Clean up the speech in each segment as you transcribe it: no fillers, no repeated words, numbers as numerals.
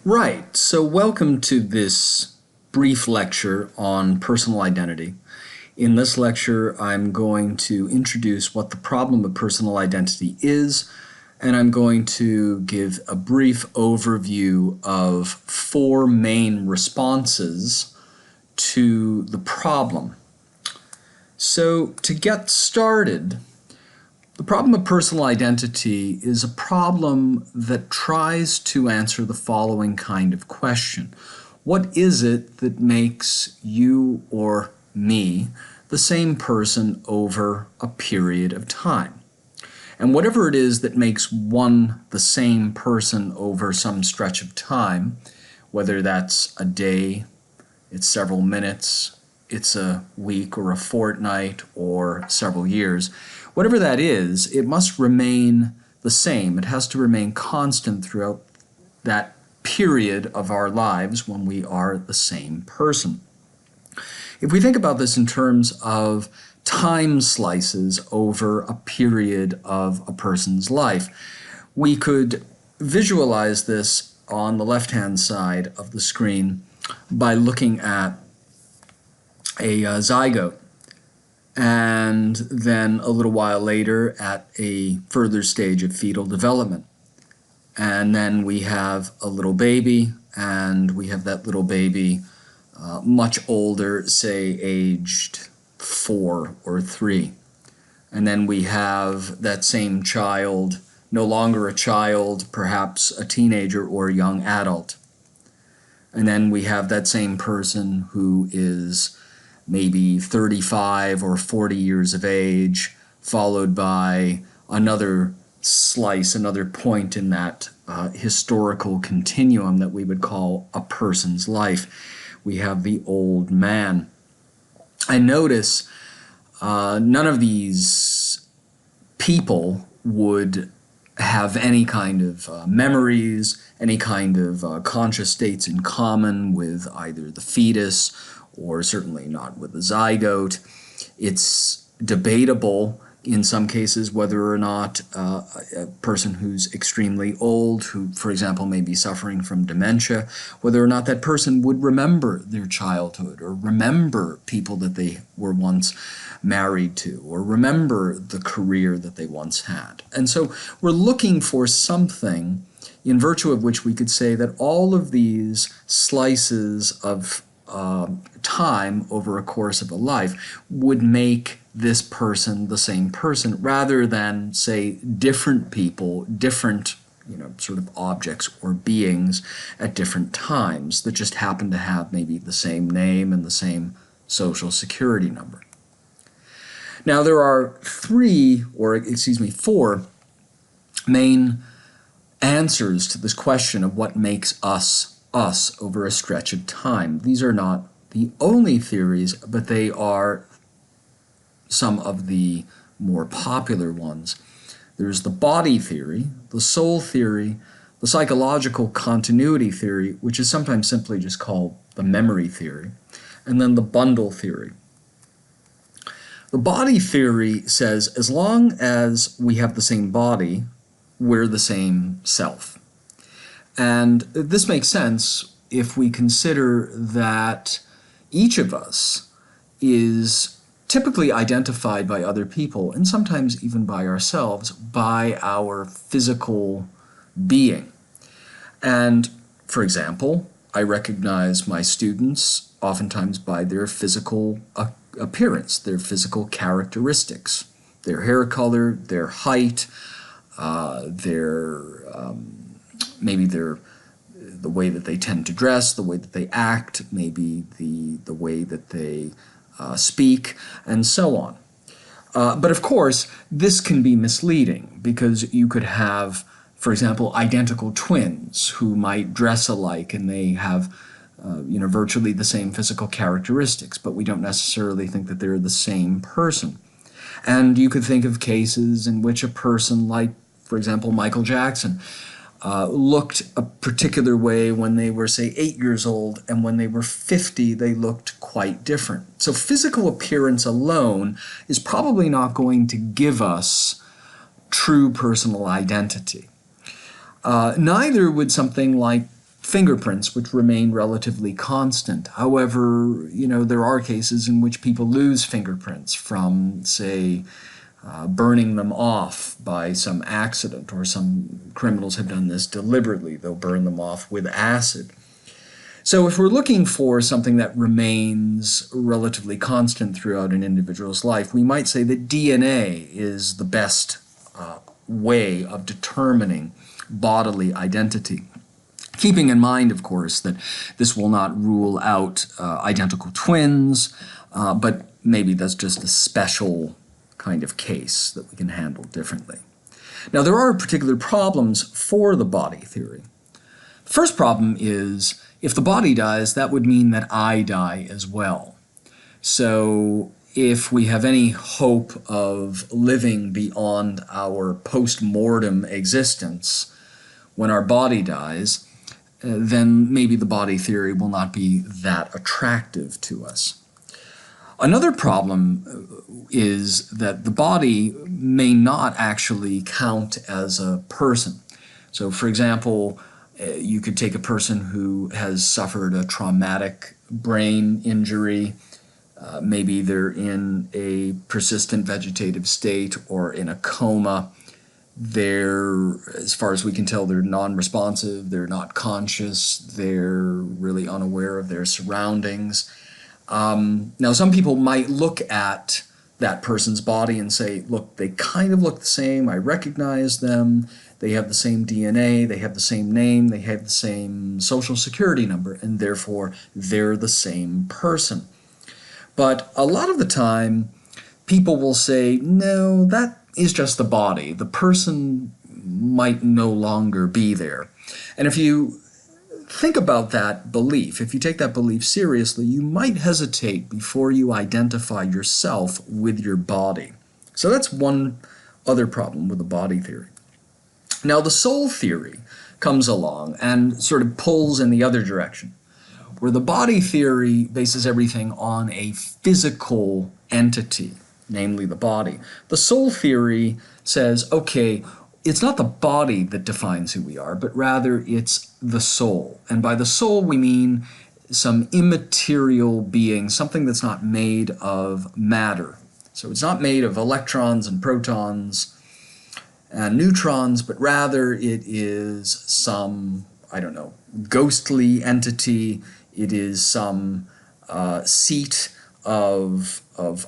Right, so welcome to this brief lecture on personal identity. In this lecture, I'm going to introduce what the problem of personal identity is, and I'm going to give a brief overview of four main responses to the problem. So to get started, the problem of personal identity is a problem that tries to answer the following kind of question. What is it that makes you or me the same person over a period of time? And whatever it is that makes one the same person over some stretch of time, whether that's a day, it's several minutes, it's a week or a fortnight or several years, whatever that is, it must remain the same. It has to remain constant throughout that period of our lives when we are the same person. If we think about this in terms of time slices over a period of a person's life, we could visualize this on the left-hand side of the screen by looking at a zygote, and then a little while later at a further stage of fetal development. And then we have a little baby, and we have that little baby much older, say aged 4 or 3. And then we have that same child, no longer a child, perhaps a teenager or a young adult. And then we have that same person who is maybe 35 or 40 years of age, followed by another slice, another point in that historical continuum that we would call a person's life. We have the old man. And notice none of these people would have any kind of memories, any kind of conscious states in common with either the fetus or certainly not with the zygote. It's debatable in some cases whether or not a person who's extremely old, who, for example, may be suffering from dementia, whether or not that person would remember their childhood or remember people that they were once married to or remember the career that they once had. And so we're looking for something in virtue of which we could say that all of these slices of time over a course of a life would make this person the same person rather than, say, different people, different sort of objects or beings at different times that just happen to have maybe the same name and the same social security number. Now there are four main answers to this question of what makes us over a stretch of time. These are not the only theories, but they are some of the more popular ones. There's the body theory, the soul theory, the psychological continuity theory, which is sometimes simply just called the memory theory, and then the bundle theory. The body theory says as long as we have the same body, we're the same self. And this makes sense if we consider that each of us is typically identified by other people, and sometimes even by ourselves, by our physical being. And, for example, I recognize my students oftentimes by their physical appearance, their physical characteristics, their hair color, their height, maybe the way that they tend to dress, the way that they act, maybe the way that they speak, and so on. But of course, this can be misleading because you could have, for example, identical twins who might dress alike and they have virtually the same physical characteristics, but we don't necessarily think that they're the same person. And you could think of cases in which a person like, for example, Michael Jackson, looked a particular way when they were, say, 8 years old, and when they were 50, they looked quite different. So physical appearance alone is probably not going to give us true personal identity. Neither would something like fingerprints which remain relatively constant. However, there are cases in which people lose fingerprints from, say, burning them off by some accident, or some criminals have done this deliberately. They'll burn them off with acid. So if we're looking for something that remains relatively constant throughout an individual's life, we might say that DNA is the best way of determining bodily identity. Keeping in mind, of course, that this will not rule out identical twins, but maybe that's just a special kind of case that we can handle differently. Now, there are particular problems for the body theory. The first problem is, if the body dies, that would mean that I die as well. So if we have any hope of living beyond our post-mortem existence when our body dies, then maybe the body theory will not be that attractive to us. Another problem is that the body may not actually count as a person. So, for example, you could take a person who has suffered a traumatic brain injury. Maybe they're in a persistent vegetative state or in a coma. They're, as far as we can tell, they're non-responsive, they're not conscious, they're really unaware of their surroundings. Now, some people might look at that person's body and say, look, they kind of look the same, I recognize them, they have the same DNA, they have the same name, they have the same social security number, and therefore they're the same person. But a lot of the time, people will say, no, that is just the body. The person might no longer be there. And if you think about that belief, if you take that belief seriously, you might hesitate before you identify yourself with your body. So that's one other problem with the body theory. Now, the soul theory comes along and sort of pulls in the other direction, where the body theory bases everything on a physical entity, namely the body. The soul theory says, okay, it's not the body that defines who we are, but rather it's the soul. And by the soul, we mean some immaterial being, something that's not made of matter. So it's not made of electrons and protons and neutrons, but rather it is some, ghostly entity. It is some seat of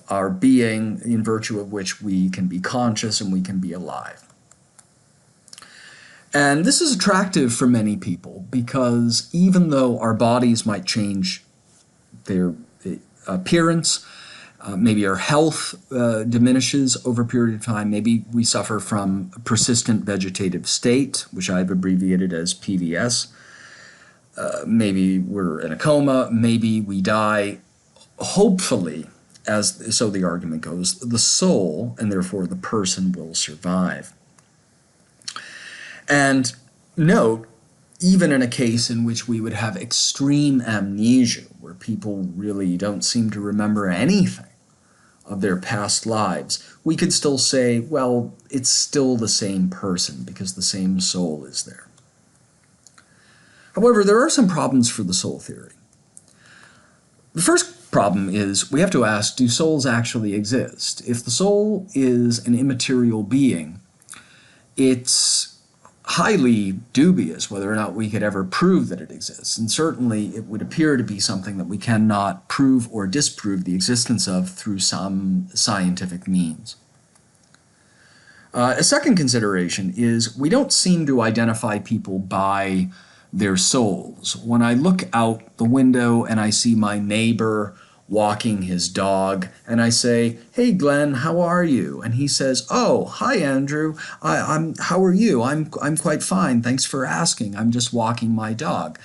our being, in virtue of which we can be conscious and we can be alive. And this is attractive for many people because even though our bodies might change their appearance, maybe our health diminishes over a period of time, maybe we suffer from a persistent vegetative state, which I've abbreviated as PVS, maybe we're in a coma, maybe we die, hopefully, so the argument goes, the soul, and therefore the person, will survive. And note, even in a case in which we would have extreme amnesia, where people really don't seem to remember anything of their past lives, we could still say, well, it's still the same person because the same soul is there. However, there are some problems for the soul theory. The first problem is we have to ask, do souls actually exist? If the soul is an immaterial being, it's highly dubious whether or not we could ever prove that it exists. And certainly it would appear to be something that we cannot prove or disprove the existence of through some scientific means. A second consideration is we don't seem to identify people by their souls. When I look out the window and I see my neighbor walking his dog, and I say, hey Glenn, how are you? And he says, oh, hi Andrew, how are you? I'm quite fine, thanks for asking, I'm just walking my dog.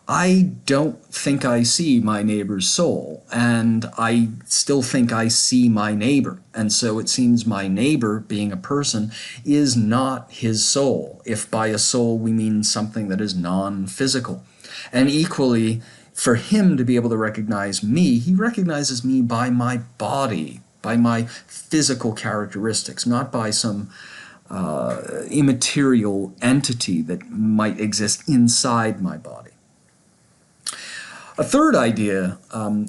I don't think I see my neighbor's soul, and I still think I see my neighbor. And so it seems my neighbor, being a person, is not his soul, if by a soul we mean something that is non-physical. And equally, for him to be able to recognize me, he recognizes me by my body, by my physical characteristics, not by some immaterial entity that might exist inside my body. A third idea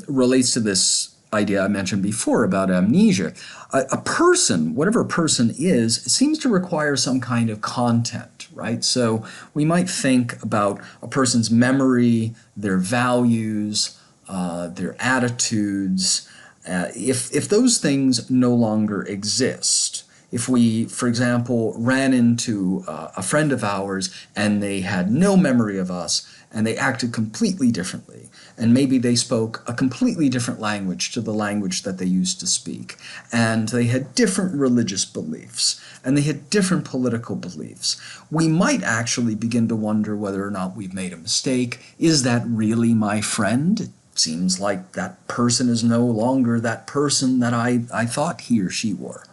relates to this idea I mentioned before about amnesia. A person, whatever a person is, seems to require some kind of content, right? So we might think about a person's memory, their values, their attitudes. If those things no longer exist, if we, for example, ran into a friend of ours and they had no memory of us and they acted completely differently, and maybe they spoke a completely different language to the language that they used to speak, and they had different religious beliefs, and they had different political beliefs, we might actually begin to wonder whether or not we've made a mistake. Is that really my friend? It seems like that person is no longer that person that I thought he or she were.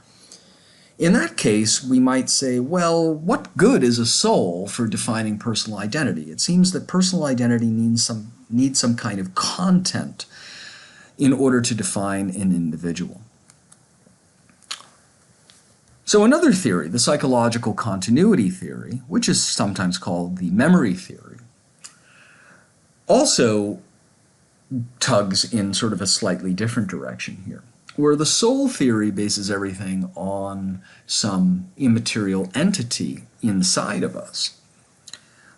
In that case, we might say, well, what good is a soul for defining personal identity? It seems that personal identity needs some kind of content in order to define an individual. So another theory, the psychological continuity theory, which is sometimes called the memory theory, also tugs in sort of a slightly different direction here, where the soul theory bases everything on some immaterial entity inside of us.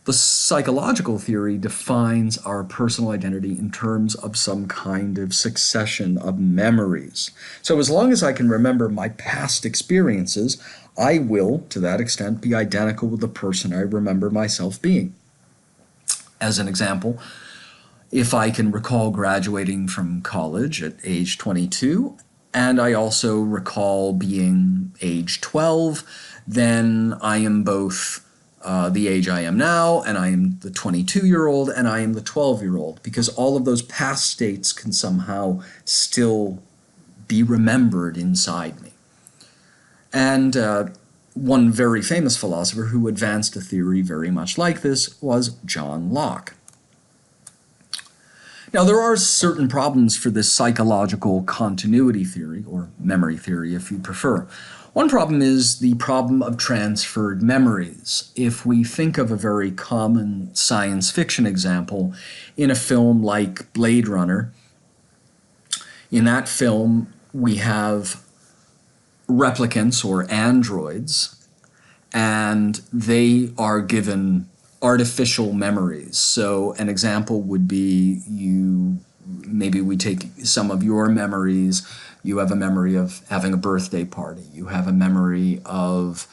The psychological theory defines our personal identity in terms of some kind of succession of memories. So as long as I can remember my past experiences, I will, to that extent, be identical with the person I remember myself being. As an example, if I can recall graduating from college at age 22, and I also recall being age 12, then I am both the age I am now, and I am the 22-year-old, and I am the 12-year-old, because all of those past states can somehow still be remembered inside me. And one very famous philosopher who advanced a theory very much like this was John Locke. Now, there are certain problems for this psychological continuity theory, or memory theory if you prefer. One problem is the problem of transferred memories. If we think of a very common science fiction example in a film like Blade Runner, in that film we have replicants or androids, and they are given artificial memories. So an example would be maybe we take some of your memories. You have a memory of having a birthday party. You have a memory of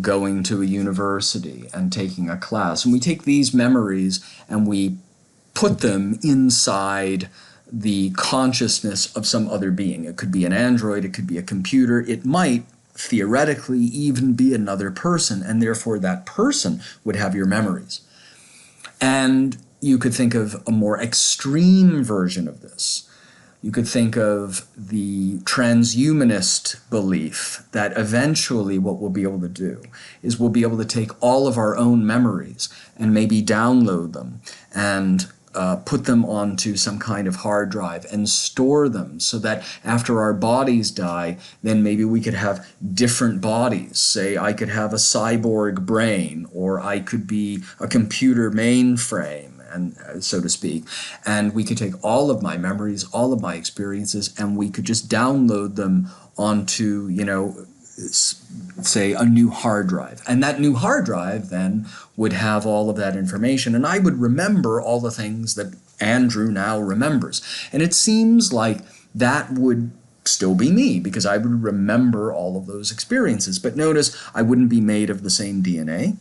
going to a university and taking a class. And we take these memories and we put them inside the consciousness of some other being. It could be an android, it could be a computer, it might theoretically even be another person, and therefore that person would have your memories. And you could think of a more extreme version of this. You could think of the transhumanist belief that eventually what we'll be able to do is we'll be able to take all of our own memories and maybe download them and put them onto some kind of hard drive and store them so that after our bodies die, then maybe we could have different bodies. Say I could have a cyborg brain, or I could be a computer mainframe, and so to speak, and we could take all of my memories, all of my experiences, and we could just download them onto, say, a new hard drive. And that new hard drive then would have all of that information, and I would remember all the things that Andrew now remembers. And it seems like that would still be me, because I would remember all of those experiences. But notice, I wouldn't be made of the same DNA.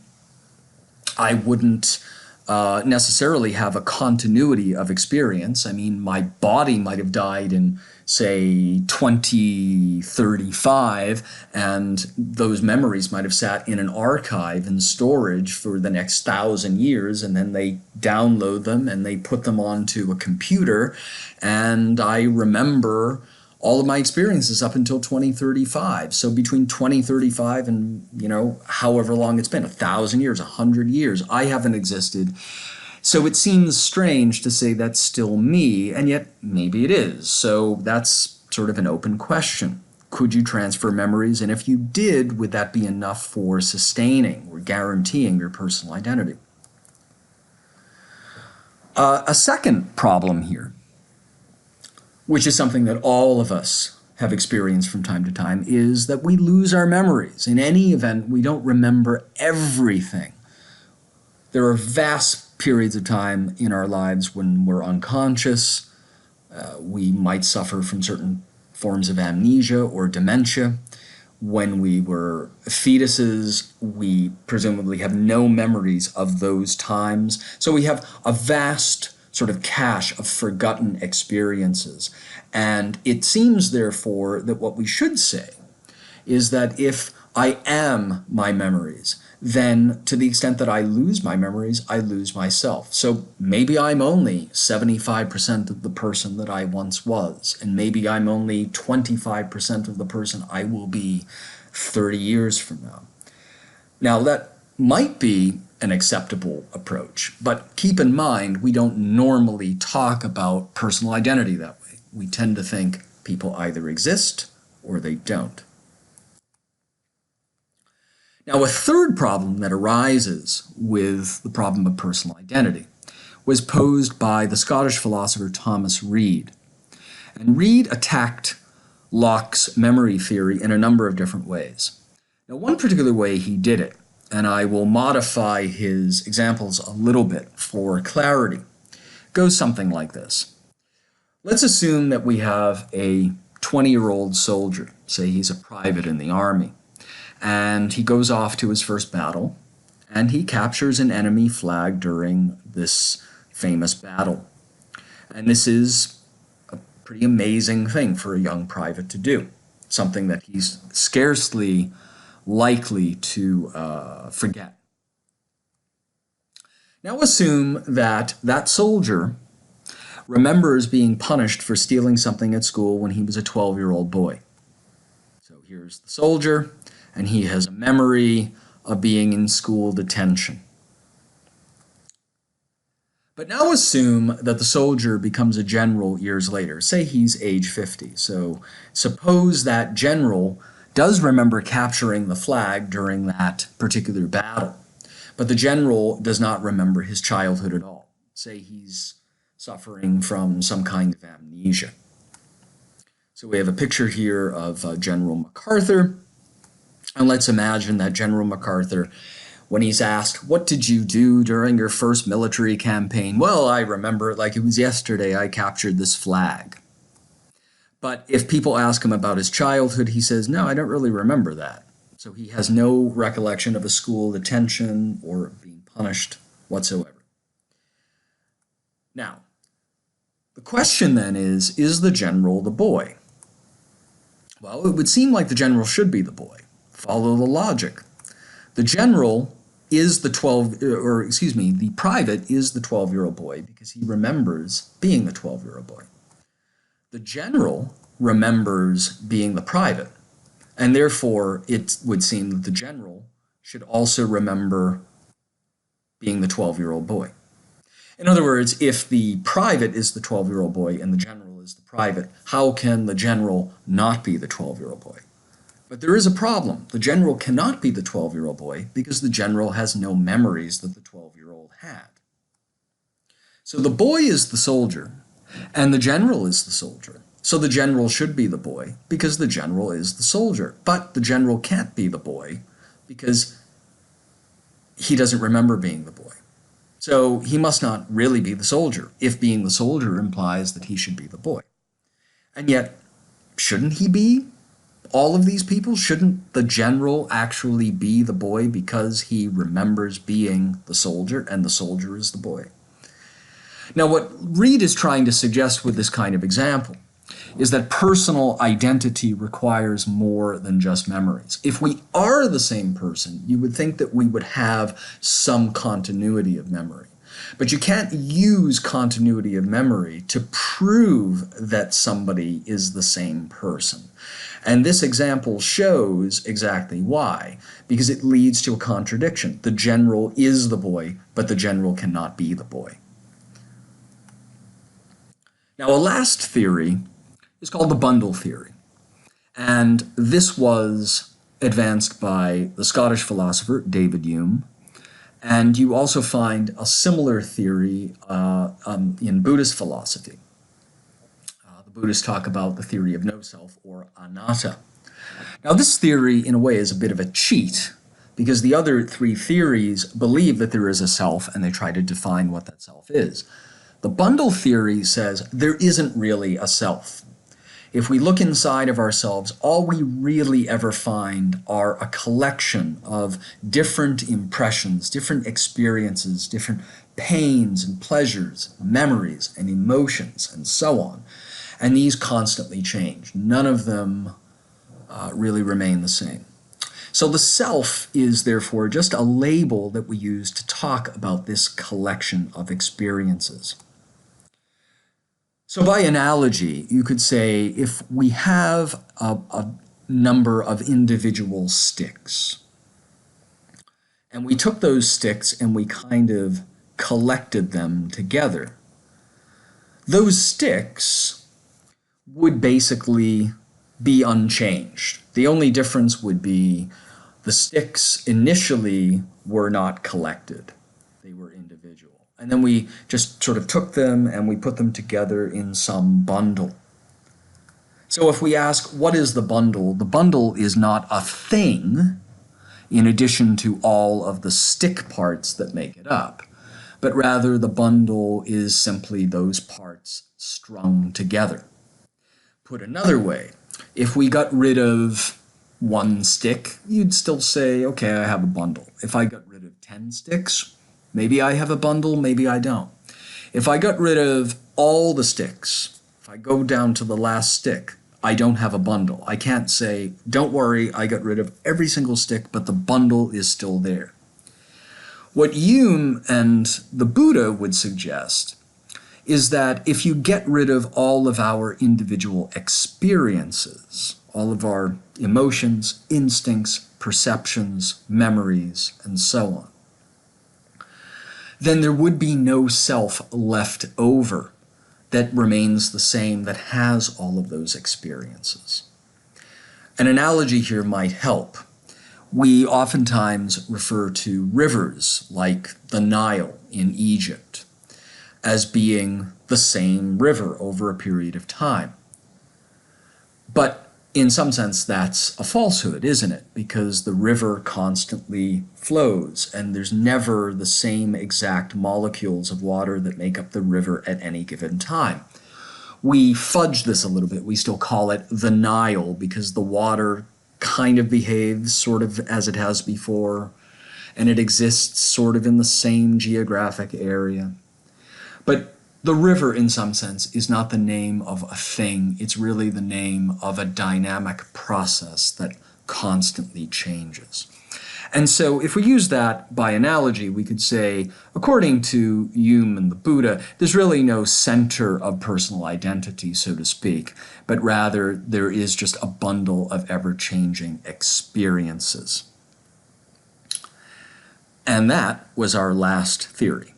I wouldn't necessarily have a continuity of experience. I mean, my body might have died in, say, 2035, and those memories might have sat in an archive in storage for the next 1,000 years, and then they download them and they put them onto a computer, and I remember all of my experiences up until 2035. So between 2035 and, however long it's been, 1,000 years, 100 years, I haven't existed. So it seems strange to say that's still me, and yet maybe it is. So that's sort of an open question. Could you transfer memories? And if you did, would that be enough for sustaining or guaranteeing your personal identity? A second problem here, which is something that all of us have experienced from time to time, is that we lose our memories. In any event, we don't remember everything. There are vast periods of time in our lives when we're unconscious. We might suffer from certain forms of amnesia or dementia. When we were fetuses, we presumably have no memories of those times. So we have a vast sort of cache of forgotten experiences. And it seems, therefore, that what we should say is that if I am my memories, then to the extent that I lose my memories, I lose myself. So maybe I'm only 75% of the person that I once was, and maybe I'm only 25% of the person I will be 30 years from now. Now, that might be an acceptable approach, but keep in mind, we don't normally talk about personal identity that way. We tend to think people either exist or they don't. Now, a third problem that arises with the problem of personal identity was posed by the Scottish philosopher Thomas Reid. And Reid attacked Locke's memory theory in a number of different ways. Now, one particular way he did it, and I will modify his examples a little bit for clarity, goes something like this. Let's assume that we have a 20-year-old soldier, say he's a private in the army, and he goes off to his first battle, and he captures an enemy flag during this famous battle. And this is a pretty amazing thing for a young private to do, something that he's scarcely likely to forget. Now assume that that soldier remembers being punished for stealing something at school when he was a 12-year-old boy. So here's the soldier, and he has a memory of being in school detention. But now assume that the soldier becomes a general years later. Say he's age 50. So suppose that general does remember capturing the flag during that particular battle, but the general does not remember his childhood at all. Say he's suffering from some kind of amnesia. So we have a picture here of General MacArthur. And let's imagine that General MacArthur, when he's asked, what did you do during your first military campaign? Well, I remember it like it was yesterday. I captured this flag. But if people ask him about his childhood, he says, no, I don't really remember that. So he has no recollection of a school detention or being punished whatsoever. Now, the question then is the general the boy? Well, it would seem like the general should be the boy. Follow the logic. The general is the the private is the 12-year-old boy because he remembers being the 12-year-old boy. The general remembers being the private, and therefore it would seem that the general should also remember being the 12-year-old boy. In other words, if the private is the 12-year-old boy and the general is the private, how can the general not be the 12-year-old boy? But there is a problem. The general cannot be the 12-year-old boy because the general has no memories that the 12-year-old had. So the boy is the soldier, and the general is the soldier. So the general should be the boy because the general is the soldier. But the general can't be the boy because he doesn't remember being the boy. So he must not really be the soldier, if being the soldier implies that he should be the boy. And yet, shouldn't he be all of these people? Shouldn't the general actually be the boy because he remembers being the soldier and the soldier is the boy? Now, what Reid is trying to suggest with this kind of example is that personal identity requires more than just memories. If we are the same person, you would think that we would have some continuity of memory. But you can't use continuity of memory to prove that somebody is the same person. And this example shows exactly why, because it leads to a contradiction. The general is the boy, but the general cannot be the boy. Now, a last theory is called the bundle theory. And this was advanced by the Scottish philosopher David Hume And you also find a similar theory in Buddhist philosophy. The Buddhists talk about the theory of no self, or anatta. Now, this theory, in a way, is a bit of a cheat because the other three theories believe that there is a self and they try to define what that self is. The bundle theory says there isn't really a self. If we look inside of ourselves, all we really ever find are a collection of different impressions, different experiences, different pains and pleasures, memories and emotions, and so on. And these constantly change. None of them really remain the same. So the self is therefore just a label that we use to talk about this collection of experiences. So by analogy, you could say if we have a number of individual sticks, and we took those sticks and we kind of collected them together, those sticks would basically be unchanged. The only difference would be the sticks initially were not collected. They were individual. And then we just sort of took them and we put them together in some bundle. So if we ask, what is the bundle is not a thing in addition to all of the stick parts that make it up, but rather the bundle is simply those parts strung together. Put another way, if we got rid of one stick, you'd still say, okay, I have a bundle. If I got rid of 10 sticks, maybe I have a bundle, maybe I don't. If I got rid of all the sticks, if I go down to the last stick, I don't have a bundle. I can't say, don't worry, I got rid of every single stick, but the bundle is still there. What Hume and the Buddha would suggest is that if you get rid of all of our individual experiences, all of our emotions, instincts, perceptions, memories, and so on, then there would be no self left over that remains the same, that has all of those experiences. An analogy here might help. We oftentimes refer to rivers like the Nile in Egypt as being the same river over a period of time. But in some sense, that's a falsehood, isn't it? Because the river constantly flows, and there's never the same exact molecules of water that make up the river at any given time. We fudge this a little bit. We still call it the Nile because the water kind of behaves sort of as it has before, and it exists sort of in the same geographic area. But the river, in some sense, is not the name of a thing. It's really the name of a dynamic process that constantly changes. And so if we use that by analogy, we could say, according to Hume and the Buddha, there's really no center of personal identity, so to speak, but rather there is just a bundle of ever-changing experiences. And that was our last theory.